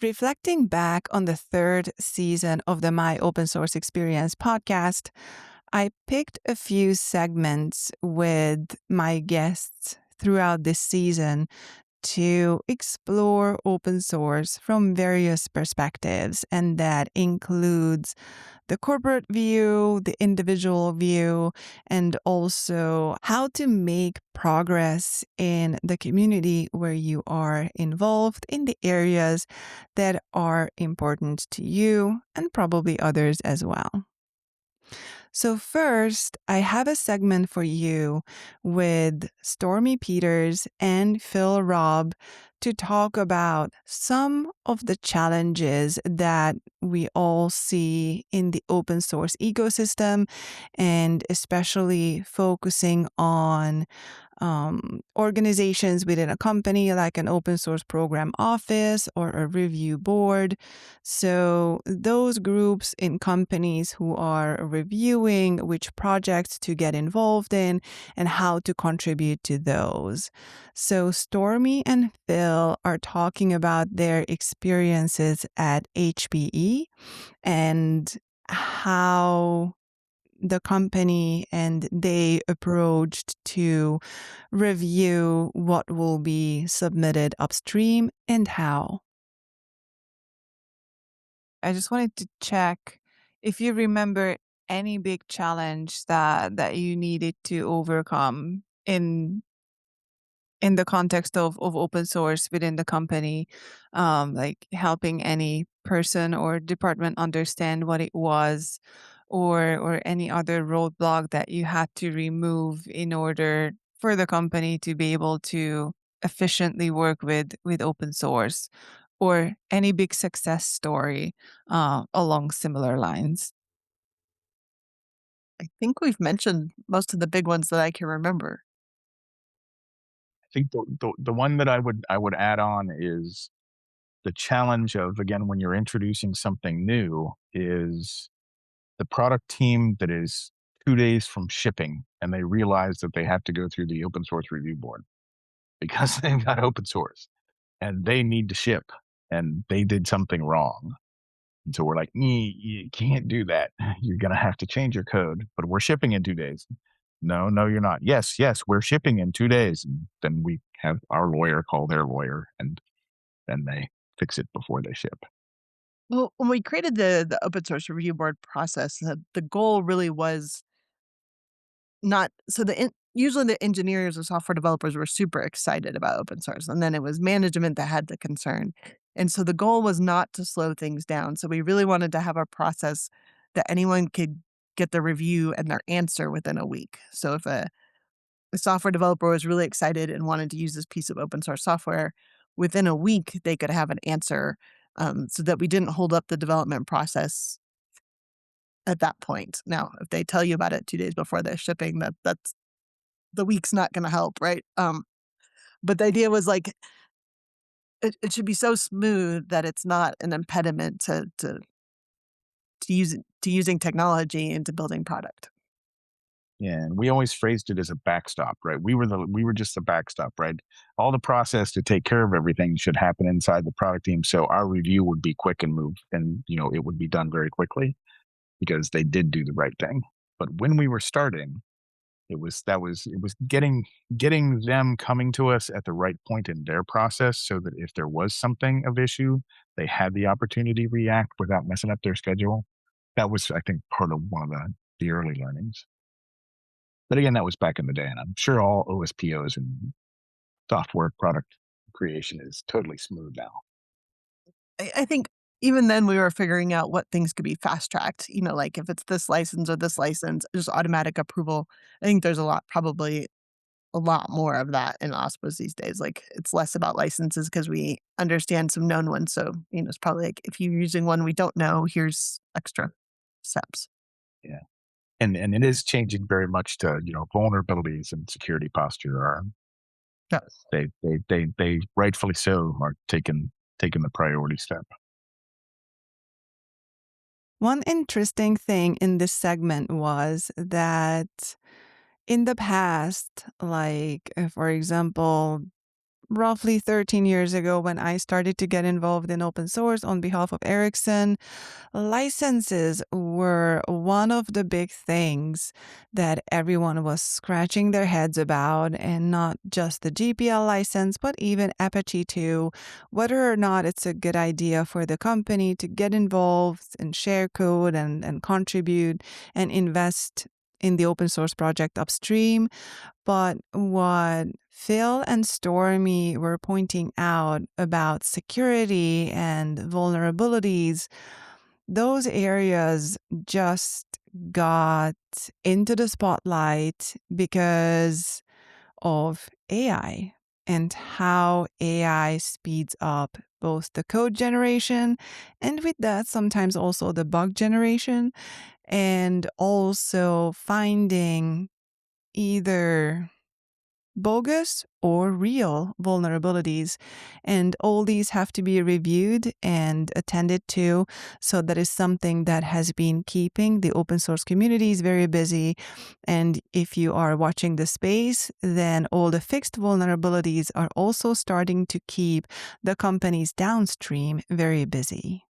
Reflecting back on the third season of the My Open Source Experience podcast, I picked a few segments with my guests throughout this season to explore open source from various perspectives. And that includes the corporate view, the individual view, and also how to make progress in the community where you are involved in the areas that are important to you and probably others as well. So first, I have a segment for you with Stormy Peters and Phil Robb to talk about some of the challenges that we all see in the open source ecosystem, and especially focusing on organizations within a company like an open source program office or a review board. So those groups in companies who are reviewing which projects to get involved in and how to contribute to those. So Stormy and Phil are talking about their experiences at HPE and how the company and they approached to review what will be submitted upstream and how. I just wanted to check if you remember any big challenge that you needed to overcome in the context of open source within the company, like helping any person or department understand what it was, or any other roadblock that you had to remove in order for the company to be able to efficiently work with open source, or any big success story along similar lines. I think we've mentioned most of the big ones that I can remember. I think the one that I would add on is the challenge of, again, when you're introducing something new, is the product team that is 2 days from shipping and they realize that they have to go through the open source review board because they've got open source and they need to ship and they did something wrong. And so we're like, you can't do that. You're going to have to change your code, but we're shipping in 2 days. No, no, you're not. Yes, yes, we're shipping in 2 days. And then we have our lawyer call their lawyer and then they fix it before they ship. Well, when we created the open source review board process, the goal really was not so usually the engineers or software developers were super excited about open source, and then it was management that had the concern. And so the goal was not to slow things down. So we really wanted to have a process that anyone could get the review and their answer within a week. So if a software developer was really excited and wanted to use this piece of open source software, within a week they could have an answer, so that we didn't hold up the development process at that point. Now, if they tell you about it 2 days before they're shipping, that's the week's not going to help, right? But the idea was like it should be so smooth that it's not an impediment to using technology and to building product. Yeah, and we always phrased it as a backstop, right? We were just a backstop, right? All the process to take care of everything should happen inside the product team, so our review would be quick and move, and it would be done very quickly because they did do the right thing. But when we were starting, it was getting them coming to us at the right point in their process, so that if there was something of issue, they had the opportunity to react without messing up their schedule. That was, I think, part of one of the early learnings. But again, that was back in the day, and I'm sure all OSPOs and software product creation is totally smooth now. I think even then we were figuring out what things could be fast tracked. Like if it's this license or this license, just automatic approval. I think there's probably a lot more of that in OSPOs these days. Like it's less about licenses because we understand some known ones. So, it's probably like if you're using one we don't know, here's extra steps. Yeah, and it is changing very much to vulnerabilities and security posture are Yes. they rightfully so are taking the priority step. One interesting thing in this segment was that in the past, like, for example, roughly 13 years ago when I started to get involved in open source on behalf of Ericsson, licenses were one of the big things that everyone was scratching their heads about, and not just the GPL license, but even Apache 2, whether or not it's a good idea for the company to get involved and share code and contribute and invest in the open source project upstream. But what Phil and Stormy were pointing out about security and vulnerabilities, those areas just got into the spotlight because of AI and how AI speeds up both the code generation and with that sometimes also the bug generation, and also finding either bogus or real vulnerabilities. And all these have to be reviewed and attended to. So that is something that has been keeping the open source communities very busy. And if you are watching the space, then all the fixed vulnerabilities are also starting to keep the companies downstream very busy.